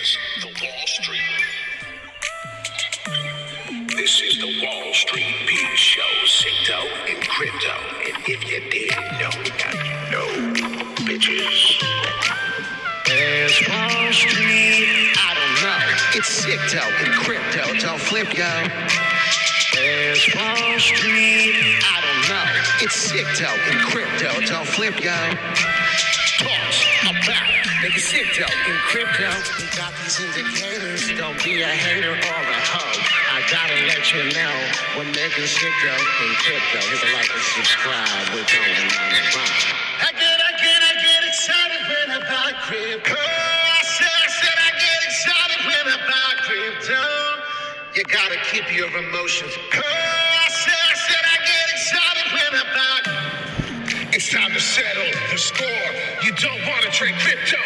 is the Wall Street. This is the Wall Street Beat Show, Crypto and Crypto. And if you didn't know, now you know, bitches. There's Wall Street, I don't know. It's Crypto and Crypto, don't flip, yo. There's Wall Street, I don't know. It's Crypto and Crypto, don't flip, yo. Talks about nigga Crypto and Crypto. We got these indicators, don't be a hater or a hoe. I gotta let you know, we're making Crypto and Crypto. Hit the like and subscribe, we're going on the run. I get excited when I buy crypto. I said I get excited when I buy crypto. You gotta keep your emotions. I said I get excited when I buy. It's time to settle the score. You don't want to trade crypto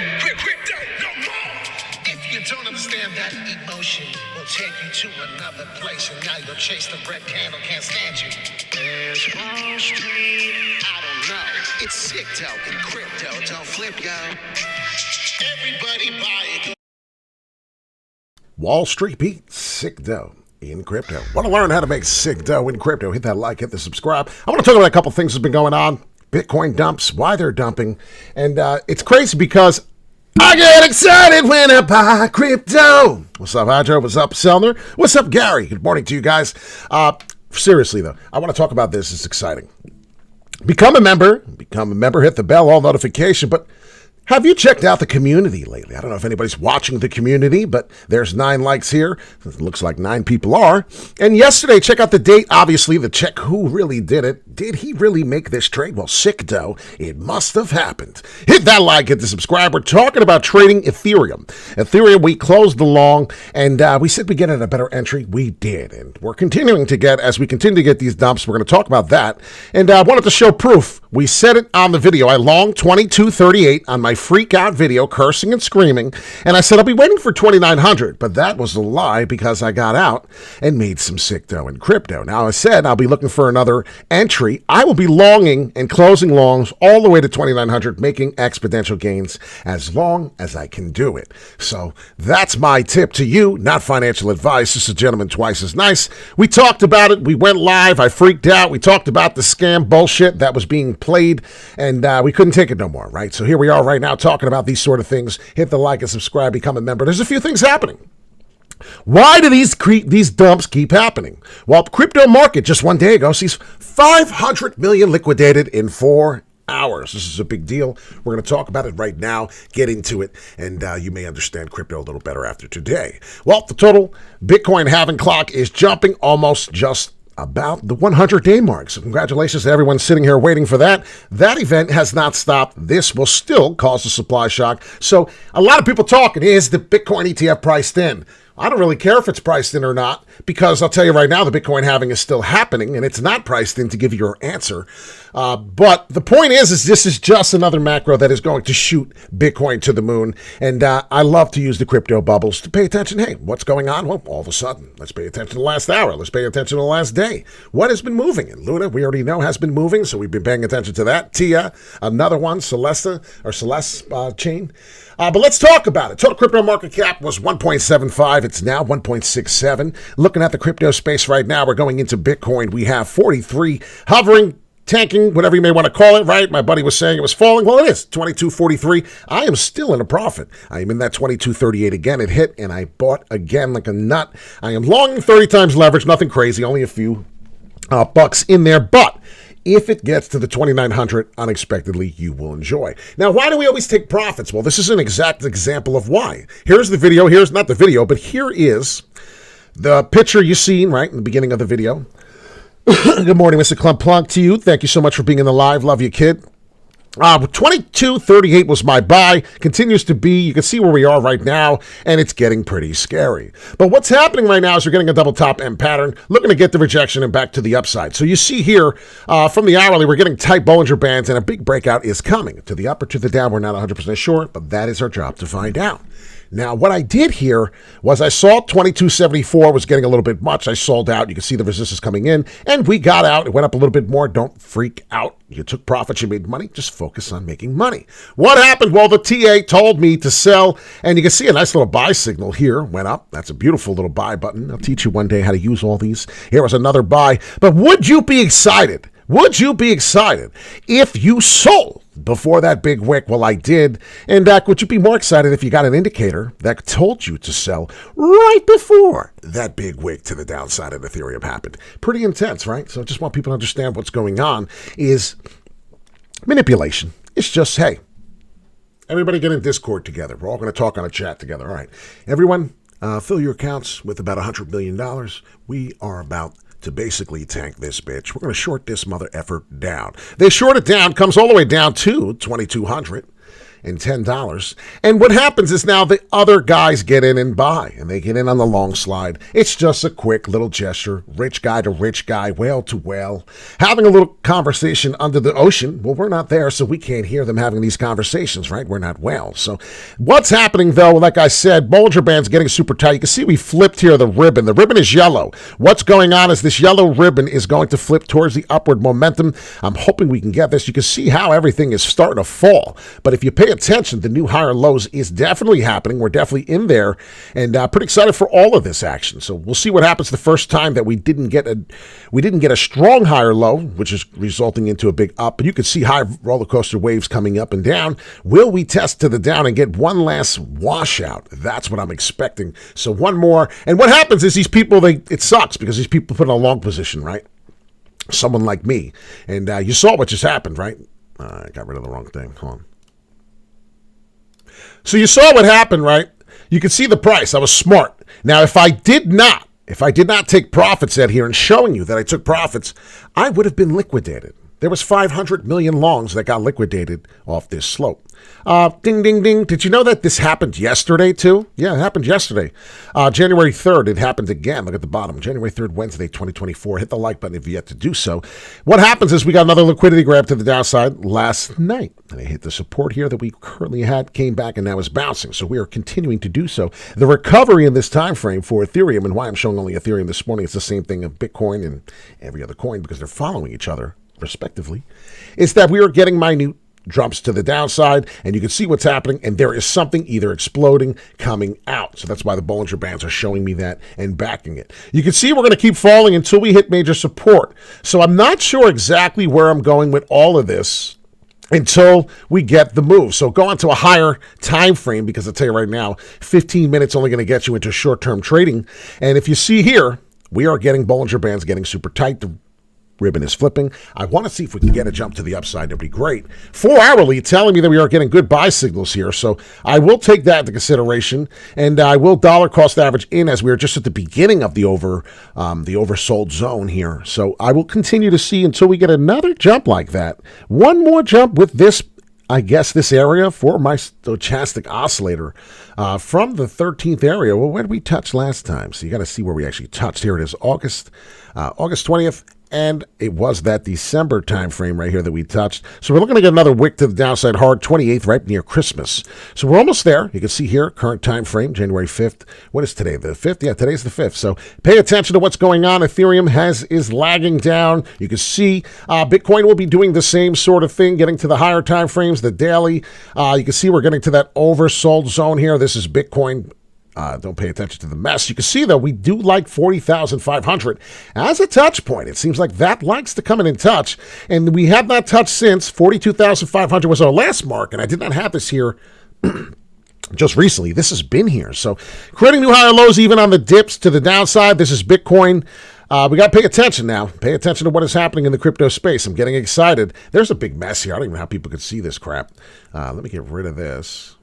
no more. If you don't understand that emotion, will take you to another place, and now you'll chase the red candle. Can't stand you. There's Wall Street. I don't know. It's crypto and crypto. Don't flip, yo. Everybody buy it. Wall Street Beat, sick dough in crypto. Want to learn how to make sick dough in crypto? Hit that like, hit the subscribe. I want to talk about a couple things that's been going on. Bitcoin dumps, why they're dumping. And it's crazy because I get excited when I buy crypto. What's up, Hydro? What's up, Selner? What's up, Gary? Good morning to you guys. Seriously, though, I want to talk about this. It's exciting. Become a member, hit the bell, all notification, but have you checked out the community lately? I don't know if anybody's watching the community, but there's 9 likes here. It looks like 9 people are. And yesterday, check out the date, obviously, to check who really did it. Did he really make this trade? Well, sick dough. It must have happened. Hit that like, hit the subscribe. We're talking about trading Ethereum. Ethereum, we closed the long, and we said we get at a better entry. We did, and we're continuing to get, as we continue to get these dumps, we're going to talk about that. And I wanted to show proof. We said it on the video. I longed 2238 on my freak out video, cursing and screaming, and I said I'll be waiting for 2900, but that was a lie because I got out and made some sick dough in crypto. Now I said I'll be looking for another entry. I will be longing and closing longs all the way to 2900, making exponential gains as long as I can do it. So that's my tip to you, not financial advice. This is a gentleman twice as nice. We talked about it. We went live. I freaked out. We talked about the scam bullshit that was being played, and we couldn't take it no more, right? So here we are right now talking about these sort of things. Hit the like and subscribe, become a member. There's a few things happening. Why do these dumps keep happening? Well, crypto market just one day ago sees 500 million liquidated in 4 hours. This is a big deal. We're going to talk about it right now, get into it, and you may understand crypto a little better after today. Well, the total Bitcoin halving clock is jumping almost just about the 100-day mark. So congratulations to everyone sitting here waiting for that. That event has not stopped. This will still cause a supply shock. So a lot of people talking, is the Bitcoin ETF priced in? I don't really care if it's priced in or not, because I'll tell you right now, the Bitcoin halving is still happening, and it's not priced in to give you your answer. But the point is this is just another macro that is going to shoot Bitcoin to the moon. And I love to use the crypto bubbles to pay attention. Hey, what's going on? Well, all of a sudden, let's pay attention to the last hour. Let's pay attention to the last day. What has been moving? And Luna, we already know, has been moving, so we've been paying attention to that. Tia, another one, Celeste chain. But let's talk about it. Total crypto market cap was 1.75. It's now 1.67. Looking at the crypto space right now, we're going into Bitcoin. We have 43 hovering, tanking, whatever you may want to call it, right? My buddy was saying it was falling. Well, it is 22.43. I am still in a profit. I am in that 22.38 again. It hit, and I bought again like a nut. I am long 30 times leverage, nothing crazy, only a few bucks in there, but if it gets to the 2,900 unexpectedly, you will enjoy. Now, why do we always take profits? Well, this is an exact example of why. Here's the video. Here's not the video, but here is the picture you seen right in the beginning of the video. Good morning, Mr. Clump Plunk, to you. Thank you so much for being in the live. Love you, kid. 22.38 was my buy, continues to be. You can see where we are right now, and it's getting pretty scary. But what's happening right now is you're getting a double top M pattern, looking to get the rejection and back to the upside. So you see here from the hourly, we're getting tight Bollinger Bands, and a big breakout is coming. To the up or to the down, we're not 100% sure, but that is our job to find out. Now, what I did here was I saw 2274 was getting a little bit much. I sold out. You can see the resistance coming in, and we got out. It went up a little bit more. Don't freak out. You took profits. You made money. Just focus on making money. What happened? Well, the TA told me to sell, and you can see a nice little buy signal here. Went up. That's a beautiful little buy button. I'll teach you one day how to use all these. Here was another buy. But would you be excited? Would you be excited if you sold before that big wick? Well, I did. And would you be more excited if you got an indicator that told you to sell right before that big wick to the downside of Ethereum happened? Pretty intense, right? So I just want people to understand what's going on is manipulation. It's just, hey, everybody get in Discord together. We're all going to talk on a chat together. All right. Everyone, fill your accounts with about $100 million. We are about to basically tank this bitch. We're going to short this mother effer down. They short it down, comes all the way down to $2,210. And what happens is now the other guys get in and buy, and they get in on the long slide. It's just a quick little gesture, rich guy to rich guy, whale to whale, having a little conversation under the ocean. Well, we're not there, so we can't hear them having these conversations, right? We're not whales. So what's happening, though, like I said, Bollinger Band's getting super tight. You can see we flipped here the ribbon. The ribbon is yellow. What's going on is this yellow ribbon is going to flip towards the upward momentum. I'm hoping we can get this. You can see how everything is starting to fall. But if you pay attention, the new higher lows is definitely happening. We're definitely in there, and pretty excited for all of this action. So we'll see what happens the first time that we didn't get a strong higher low, which is resulting into a big up. But you can see high roller coaster waves coming up and down. Will we test to the down and get one last washout? That's what I'm expecting. So one more, and what happens is these people, it sucks because these people put in a long position, right? Someone like me, and you saw what just happened, right? I got rid of the wrong thing. Hold on. So you saw what happened, right? You can see the price. I was smart. Now, if I did not take profits out here and showing you that I took profits, I would have been liquidated. There was 500 million longs that got liquidated off this slope. Ding, ding, ding. Did you know that this happened yesterday, too? Yeah, it happened yesterday. January 3rd, it happened again. Look at the bottom. January 3rd, Wednesday, 2024. Hit the like button if you yet to do so. What happens is we got another liquidity grab to the downside last night. And it hit the support here that we currently had, came back, and now is bouncing. So we are continuing to do so. The recovery in this time frame for Ethereum, and why I'm showing only Ethereum this morning, it's the same thing of Bitcoin and every other coin because they're following each other, respectively, is that we are getting minute drops to the downside, and you can see what's happening, and there is something either exploding, coming out. So that's why the Bollinger Bands are showing me that and backing it. You can see we're going to keep falling until we hit major support. So I'm not sure exactly where I'm going with all of this until we get the move. So go on to a higher time frame, because I'll tell you right now, 15 minutes only going to get you into short-term trading. And if you see here, we are getting Bollinger Bands getting super tight. The ribbon is flipping. I want to see if we can get a jump to the upside. That'd be great. 4 hourly telling me that we are getting good buy signals here. So I will take that into consideration, and I will dollar cost average in as we are just at the beginning of the oversold zone here. So I will continue to see until we get another jump like that. One more jump with this, I guess, this area for my stochastic oscillator from the 13th area. Well, where did we touch last time? So you got to see where we actually touched. Here it is, August 20th. And it was that December time frame right here that we touched. So we're looking to get another wick to the downside hard, 28th, right near Christmas. So we're almost there. You can see here, current time frame, January 5th. What is today, the 5th? Yeah, today's the 5th. So pay attention to what's going on. Ethereum is lagging down. You can see Bitcoin will be doing the same sort of thing, getting to the higher time frames, the daily. You can see we're getting to that oversold zone here. This is Bitcoin. Don't pay attention to the mess. You can see, though, we do like 40,500 as a touch point. It seems like that likes to come in touch, and we have not touched since. 42,500 was our last mark, and I did not have this here just recently. This has been here. So creating new higher lows even on the dips to the downside. This is Bitcoin. We got to pay attention now. Pay attention to what is happening in the crypto space. I'm getting excited. There's a big mess here. I don't even know how people could see this crap. Let me get rid of this.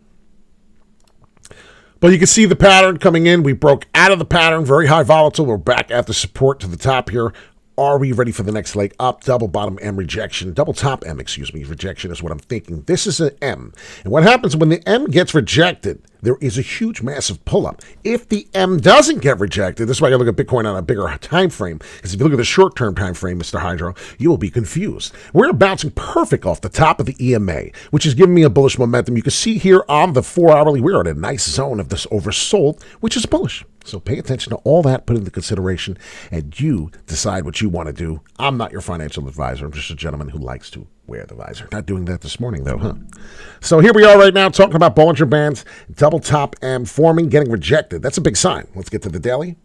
But you can see the pattern coming in. We broke out of the pattern, very high volatile. We're back at the support to the top here. Are we ready for the next leg up? Double bottom M rejection, double top M, rejection is what I'm thinking. This is an M. And what happens when the M gets rejected? There is a huge, massive pull-up. If the M doesn't get rejected, this is why I look at Bitcoin on a bigger time frame, because if you look at the short-term time frame, Mr. Hydro, you will be confused. We're bouncing perfect off the top of the EMA, which is giving me a bullish momentum. You can see here on the 4-hourly, we're in a nice zone of this oversold, which is bullish. So pay attention to all that, put it into consideration, and you decide what you want to do. I'm not your financial advisor. I'm just a gentleman who likes to wear the visor. Not doing that this morning, though, huh? So here we are right now talking about Bollinger Bands, double top M forming, getting rejected. That's a big sign. Let's get to the daily.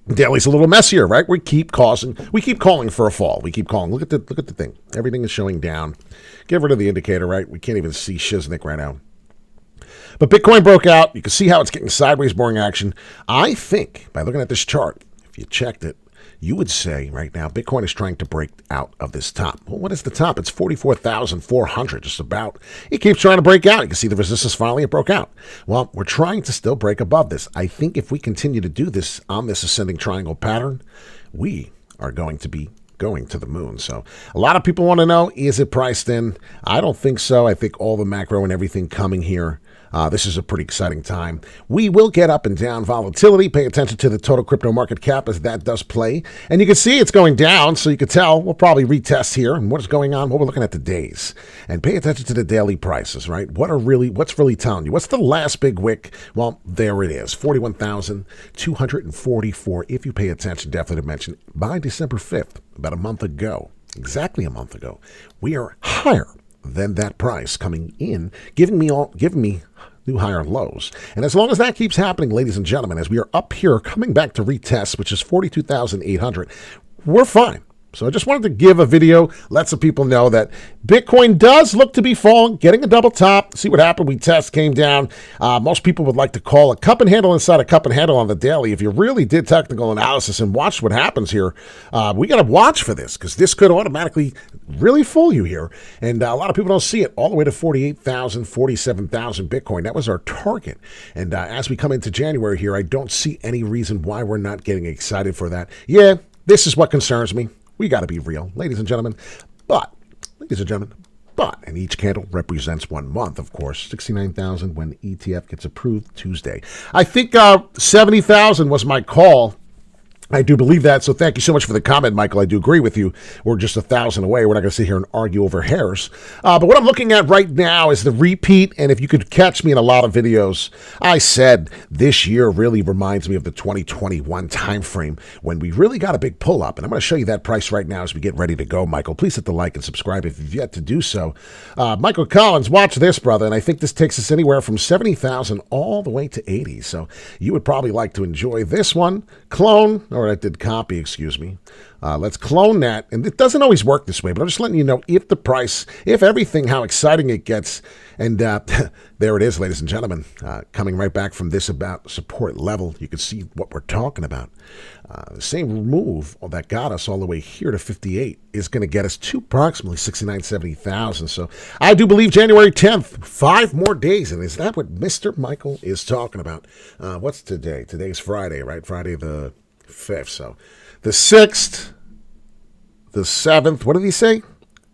Daily's a little messier, right? We keep calling for a fall. We keep calling. Look at the thing. Everything is showing down. Get rid of the indicator, right? We can't even see Shiznik right now. But Bitcoin broke out. You can see how it's getting sideways boring action. I think, by looking at this chart, if you checked it, you would say right now Bitcoin is trying to break out of this top. Well, what is the top? It's 44,400, just about. It keeps trying to break out. You can see the resistance finally, it broke out. Well, we're trying to still break above this. I think if we continue to do this on this ascending triangle pattern, we are going to be going to the moon. So a lot of people want to know, is it priced in? I don't think so. I think all the macro and everything coming here, this is a pretty exciting time. We will get up and down volatility. Pay attention to the total crypto market cap as that does play. And you can see it's going down, so you can tell we'll probably retest here. And what's going on? Well, we're looking at the days. And pay attention to the daily prices, right? What's really telling you? What's the last big wick? Well, there it is, 41,244. If you pay attention, definitely to mention, by December 5th, about a month ago, exactly a month ago, we are higher than that price coming in, giving me new higher lows. And as long as that keeps happening, ladies and gentlemen, as we are up here coming back to retest, which is 42,800, we're fine. So I just wanted to give a video, let some people know that Bitcoin does look to be falling, getting a double top. See what happened. We test, came down. Most people would like to call a cup and handle inside a cup and handle on the daily. If you really did technical analysis and watched what happens here, we got to watch for this because this could automatically really fool you here. And a lot of people don't see it all the way to 48,000, 47,000 Bitcoin. That was our target. And as we come into January here, I don't see any reason why we're not getting excited for that. Yeah, this is what concerns me. We got to be real, ladies and gentlemen. But and each candle represents 1 month, of course. 69,000 when ETF gets approved Tuesday. I think 70,000 was my call. I do believe that, so thank you so much for the comment, Michael. I do agree with you. We're just 1,000 away. We're not going to sit here and argue over hairs. But what I'm looking at right now is the repeat, and if you could catch me in a lot of videos, I said this year really reminds me of the 2021 timeframe when we really got a big pull-up, and I'm going to show you that price right now as we get ready to go, Michael. Please hit the like and subscribe if you've yet to do so. Michael Collins, watch this, brother, and I think this takes us anywhere from 70,000 all the way to 80, so you would probably like to enjoy this one. Clone, or I did copy, excuse me. Let's clone that. And it doesn't always work this way, but I'm just letting you know if the price, if everything, how exciting it gets. And there it is, ladies and gentlemen, coming right back from this about support level. You can see what we're talking about. The same move that got us all the way here to 58 is going to get us to approximately 69, 70,000. So I do believe January 10th, 5 more days. And is that what Mr. Michael is talking about? What's today? Today's Friday, right? Friday the 5th. So the 6th, the 7th, what did he say?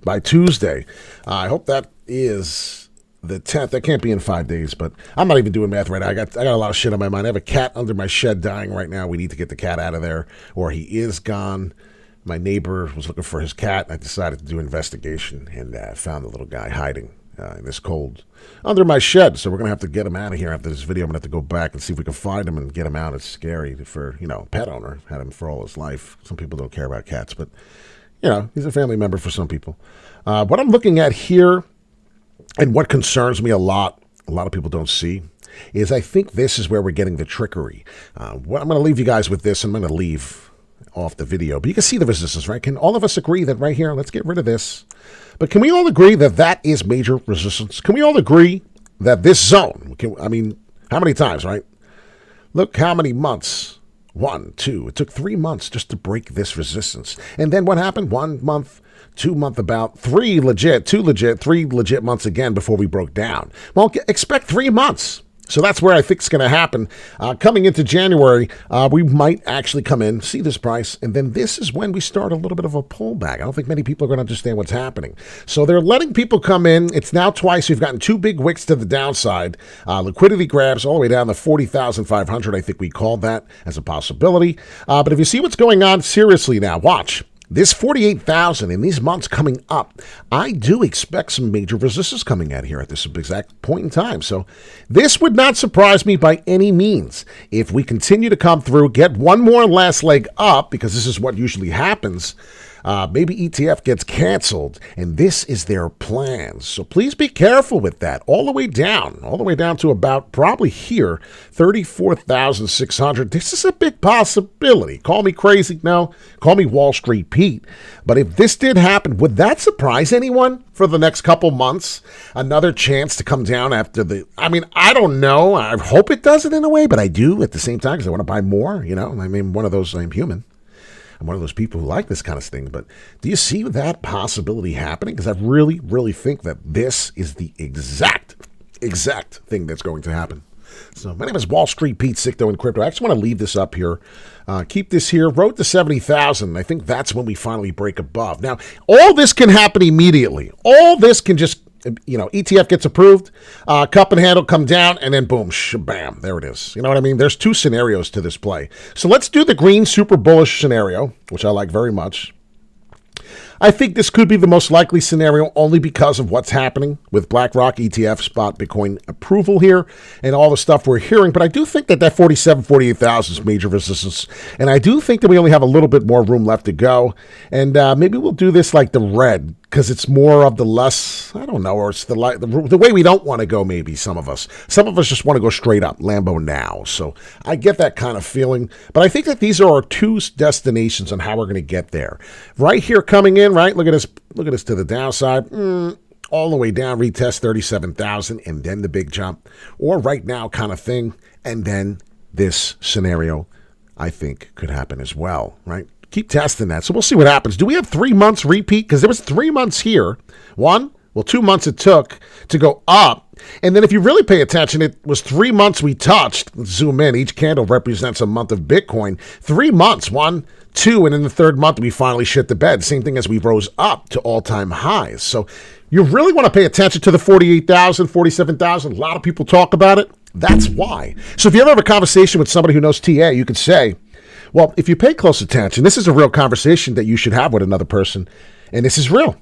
By Tuesday. I hope that is the 10th. That can't be in 5 days, but I'm not even doing math right now. I got a lot of shit on my mind. I have a cat under my shed dying right now. We need to get the cat out of there, or he is gone. My neighbor was looking for his cat, and I decided to do an investigation and found the little guy hiding in this cold under my shed. So we're going to have to get him out of here after this video. I'm going to have to go back and see if we can find him and get him out. It's scary for, pet owner. Had him for all his life. Some people don't care about cats, but, he's a family member for some people. What I'm looking at here and what concerns me a lot of people don't see, is I think this is where we're getting the trickery. I'm going to leave you guys with this. I'm going to leave off the video, but you can see the resistance, right? Can all of us agree that right here, let's get rid of this. But can we all agree that that is major resistance? Can we all agree that this zone, how many times, right? Look how many months. 1, 2. It took 3 months just to break this resistance. And then what happened? 1 month, 2 month, about 3 legit, 2 legit, 3 legit months again before we broke down. Well, expect 3 months. So that's where I think it's going to happen. Coming into January, we might actually come in, see this price, and then this is when we start a little bit of a pullback. I don't think many people are going to understand what's happening. So they're letting people come in. It's now twice. We've gotten two big wicks to the downside. Liquidity grabs all the way down to 40,500. I think we called that as a possibility. But if you see what's going on, seriously now, watch. This 48,000 in these months coming up, I do expect some major resistance coming out here at this exact point in time. So this would not surprise me by any means. If we continue to come through, get one more last leg up, because this is what usually happens, maybe ETF gets canceled, and this is their plans. So please be careful with that. All the way down to about probably here, 34,600. This is a big possibility. Call me crazy, no. Call me Wall Street Pete. But if this did happen, would that surprise anyone for the next couple months? Another chance to come down after I don't know. I hope it does it in a way, but I do at the same time because I want to buy more, I'm human. I'm one of those people who like this kind of thing. But do you see that possibility happening? Because I really, really think that this is the exact thing that's going to happen. So my name is Wall Street Pete, Sicto in Crypto. I actually want to leave this up here. Keep this here. Road to 70,000. I think that's when we finally break above. Now, all this can happen immediately. All this can just ETF gets approved, cup and handle come down, and then boom, shabam, there it is. You know what I mean? There's two scenarios to this play. So let's do the green super bullish scenario, which I like very much. I think this could be the most likely scenario only because of what's happening with BlackRock, ETF, spot, Bitcoin approval here and all the stuff we're hearing. But I do think that 48,000 is major resistance. And I do think that we only have a little bit more room left to go. And maybe we'll do this like the red, because it's more of the less, I don't know, or it's the way we don't want to go, maybe some of us. Some of us just want to go straight up, Lambo now. So I get that kind of feeling. But I think that these are our two destinations on how we're going to get there. Right here coming in, right? Look at us to the downside. All the way down, retest 37,000, and then the big jump. Or right now kind of thing. And then this scenario, I think, could happen as well, right? Keep testing that. So we'll see what happens. Do we have 3 months repeat? Because there was 3 months here. 2 months it took to go up. And then if you really pay attention, it was 3 months we touched. Let's zoom in. Each candle represents a month of Bitcoin. 3 months. 1, 2, and in the third month, we finally shit the bed. Same thing as we rose up to all-time highs. So you really want to pay attention to the 48,000, 47,000. A lot of people talk about it. That's why. So if you ever have a conversation with somebody who knows TA, you could say, well, if you pay close attention, this is a real conversation that you should have with another person, and this is real.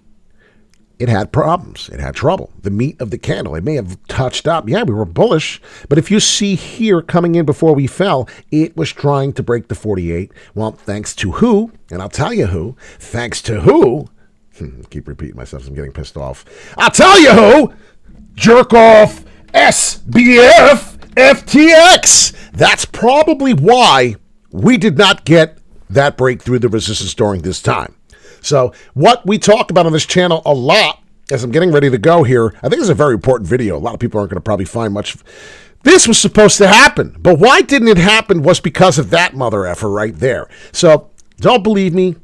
It had problems. It had trouble. The meat of the candle, it may have touched up. Yeah, we were bullish, but if you see here coming in before we fell, it was trying to break the 48. Well, thanks to who? And I'll tell you who. Thanks to who? Keep repeating myself. I'm getting pissed off. I'll tell you who. Jerk off SBF FTX. That's probably why we did not get that breakthrough the resistance during this time. So what we talk about on this channel a lot, as I'm getting ready to go here, I think it's a very important video. A lot of people aren't going to probably find much. This was supposed to happen, but why didn't it happen was because of that mother effer right there. So don't believe me.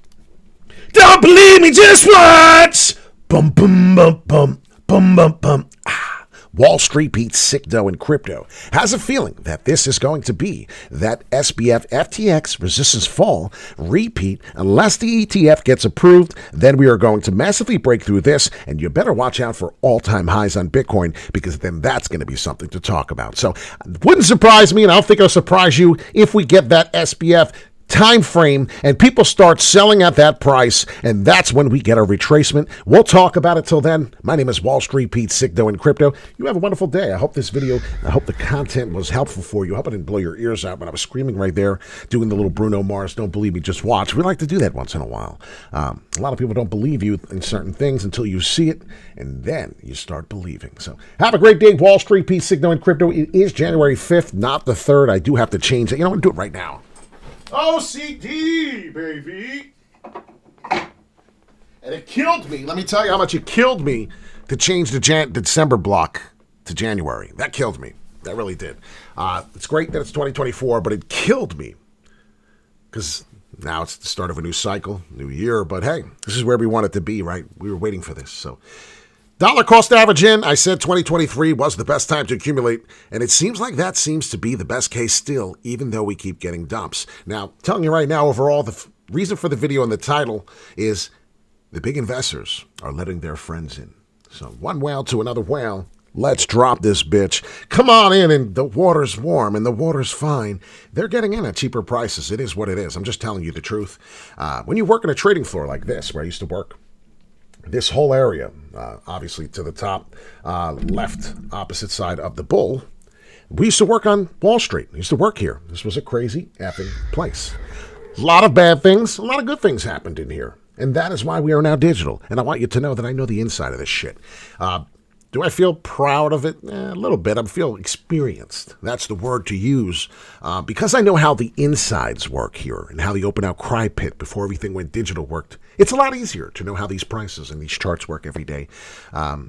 Don't believe me, just watch. Bum, bum, bum, bum, bum, bum, bum. Wall Street Pete, Sicto in Crypto, has a feeling that this is going to be that SBF FTX resistance fall repeat unless the ETF gets approved. Then we are going to massively break through this, and you better watch out for all-time highs on Bitcoin, because then that's going to be something to talk about. So it wouldn't surprise me, and I don't think it'll surprise you if we get that SBF time frame and people start selling at that price, and that's when we get a retracement. We'll talk about it. Till then, my name is Wall Street Pete, Sicto in Crypto. You have a wonderful day. I hope the content was helpful for you. I hope I didn't blow your ears out when I was screaming right there, doing the little Bruno Mars, don't believe me, just watch. We like to do that once in a while. A lot of people don't believe you in certain things until you see it, and then you start believing. So have a great day. Wall Street Pete, Sicto in Crypto. It is January 5th, not the 3rd. I do have to change it. You know what? Do it right now. OCD, baby. And it killed me. Let me tell you how much it killed me to change the December block to January. That killed me. That really did. It's great that it's 2024, but it killed me. Because now it's the start of a new cycle, new year. But hey, this is where we want it to be, right? We were waiting for this. So Dollar cost average in, I said 2023 was the best time to accumulate, and it seems like that seems to be the best case still, even though we keep getting dumps. Now, telling you right now, overall, the reason for the video and the title is the big investors are letting their friends in. So one whale to another whale, let's drop this bitch. Come on in, and the water's warm, and the water's fine. They're getting in at cheaper prices. It is what it is. I'm just telling you the truth. When you work in a trading floor like this, where I used to work, this whole area, obviously to the top, left opposite side of the bull, we used to work on Wall Street. We used to work here. This was a crazy effing place. A lot of bad things, a lot of good things happened in here. And that is why we are now digital. And I want you to know that I know the inside of this shit. Do I feel proud of it? A little bit. I feel experienced. That's the word to use. Because I know how the insides work here and how the open outcry pit before everything went digital worked. It's a lot easier to know how these prices and these charts work every day.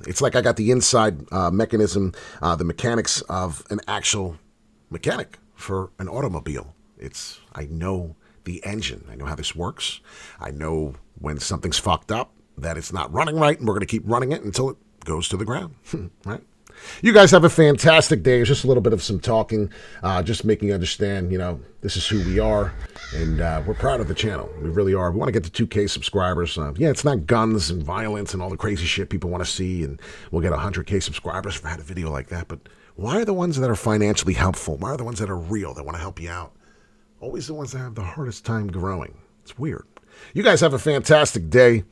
It's like I got the inside mechanism, the mechanics of an actual mechanic for an automobile. I know the engine. I know how this works. I know when something's fucked up, that it's not running right, and we're going to keep running it until it goes to the ground, right? You guys have a fantastic day. It's just a little bit of some talking, just making you understand, this is who we are, and we're proud of the channel. We really are. We want to get to 2K subscribers. Yeah, it's not guns and violence and all the crazy shit people want to see, and we'll get 100K subscribers if I had a video like that, but why are the ones that are financially helpful? Why are the ones that are real, that want to help you out, always the ones that have the hardest time growing? It's weird. You guys have a fantastic day.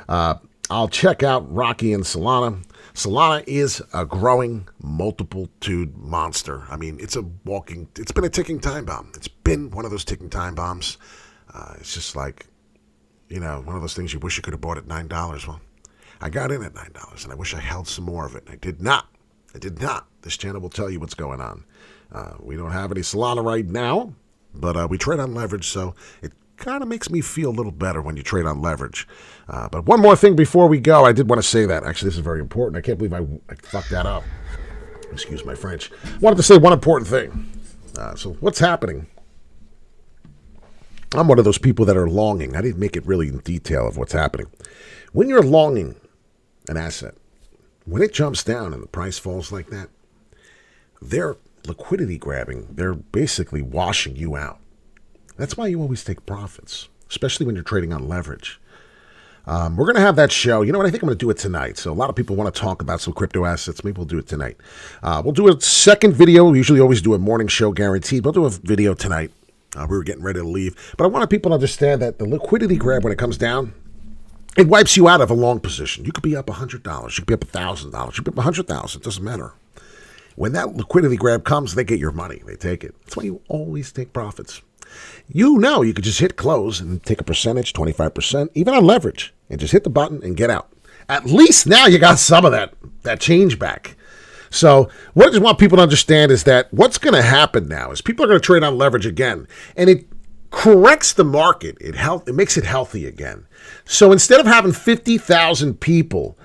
I'll check out Rocky and Solana. Solana is a growing multitude monster. I mean, it's been a ticking time bomb. It's been one of those ticking time bombs. It's just like, one of those things you wish you could have bought at $9. Well, I got in at $9, and I wish I held some more of it. I did not. This channel will tell you what's going on. We don't have any Solana right now, but we trade on leverage, so it kind of makes me feel a little better when you trade on leverage. But one more thing before we go, I did want to say that. Actually, this is very important. I can't believe I fucked that up. Excuse my French. I wanted to say one important thing. So what's happening? I'm one of those people that are longing. I didn't make it really in detail of what's happening. When you're longing an asset, when it jumps down and the price falls like that, they're liquidity grabbing. They're basically washing you out. That's why you always take profits, especially when you're trading on leverage. We're going to have that show. You know what? I think I'm going to do it tonight. So a lot of people want to talk about some crypto assets. Maybe we'll do it tonight. We'll do a second video. We usually always do a morning show guaranteed. We'll do a video tonight. We were getting ready to leave. But I want people to understand that the liquidity grab, when it comes down, it wipes you out of a long position. You could be up $100. You could be up $1,000. You could be up $100,000. It doesn't matter. When that liquidity grab comes, they get your money. They take it. That's why you always take profits. You could just hit close and take a percentage, 25%, even on leverage, and just hit the button and get out. At least now you got some of that change back. So what I just want people to understand is that what's going to happen now is people are going to trade on leverage again, and it corrects the market. It makes it healthy again. So instead of having 50,000 people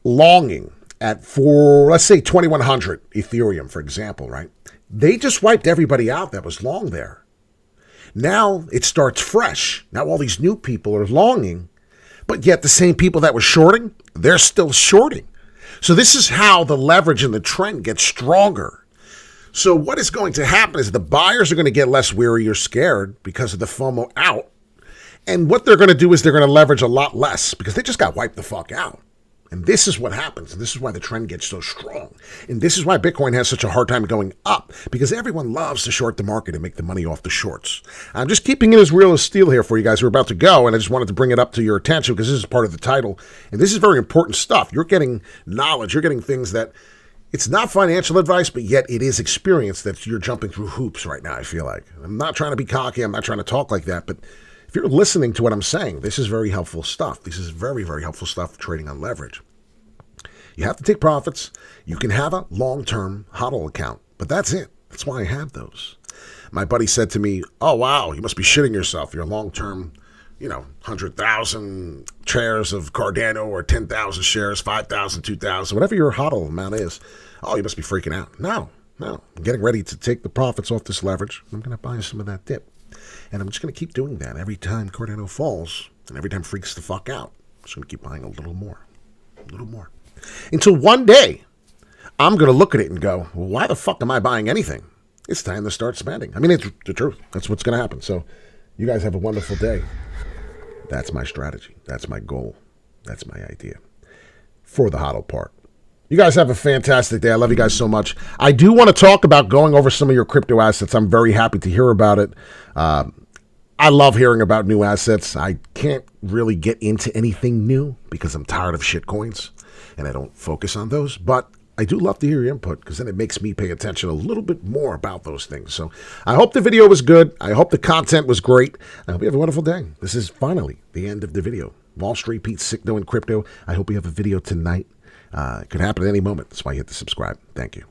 longing for, let's say, 2,100 Ethereum, for example, right? They just wiped everybody out that was long there. Now it starts fresh. Now all these new people are longing, but yet the same people that were shorting, they're still shorting. So this is how the leverage and the trend gets stronger. So what is going to happen is the buyers are going to get less weary or scared because of the FOMO out. And what they're going to do is they're going to leverage a lot less because they just got wiped the fuck out. And this is what happens. And this is why the trend gets so strong. And this is why Bitcoin has such a hard time going up, because everyone loves to short the market and make the money off the shorts. I'm just keeping it as real as steel here for you guys. We're about to go, and I just wanted to bring it up to your attention because this is part of the title. And this is very important stuff. You're getting knowledge. You're getting things that it's not financial advice, but yet it is experience that you're jumping through hoops right now, I feel like. I'm not trying to be cocky. I'm not trying to talk like that, but if you're listening to what I'm saying, this is very helpful stuff. This is very, very helpful stuff trading on leverage. You have to take profits. You can have a long-term HODL account, but that's it. That's why I have those. My buddy said to me, oh, wow, you must be shitting yourself. You're long-term, 100,000 shares of Cardano or 10,000 shares, 5,000, 2,000, whatever your HODL amount is. Oh, you must be freaking out. No. I'm getting ready to take the profits off this leverage. I'm going to buy some of that dip. And I'm just going to keep doing that every time Cardano falls and every time freaks the fuck out. I'm just going to keep buying a little more. Until one day, I'm going to look at it and go, well, why the fuck am I buying anything? It's time to start spending. I mean, it's the truth. That's what's going to happen. So you guys have a wonderful day. That's my strategy. That's my goal. That's my idea for the HODL part. You guys have a fantastic day. I love you guys so much. I do want to talk about going over some of your crypto assets. I'm very happy to hear about it. I love hearing about new assets. I can't really get into anything new because I'm tired of shit coins and I don't focus on those. But I do love to hear your input because then it makes me pay attention a little bit more about those things. So I hope the video was good. I hope the content was great. I hope you have a wonderful day. This is finally the end of the video. Wall Street Pete, sick though in crypto. I hope we have a video tonight. It could happen at any moment. That's why you hit the subscribe. Thank you.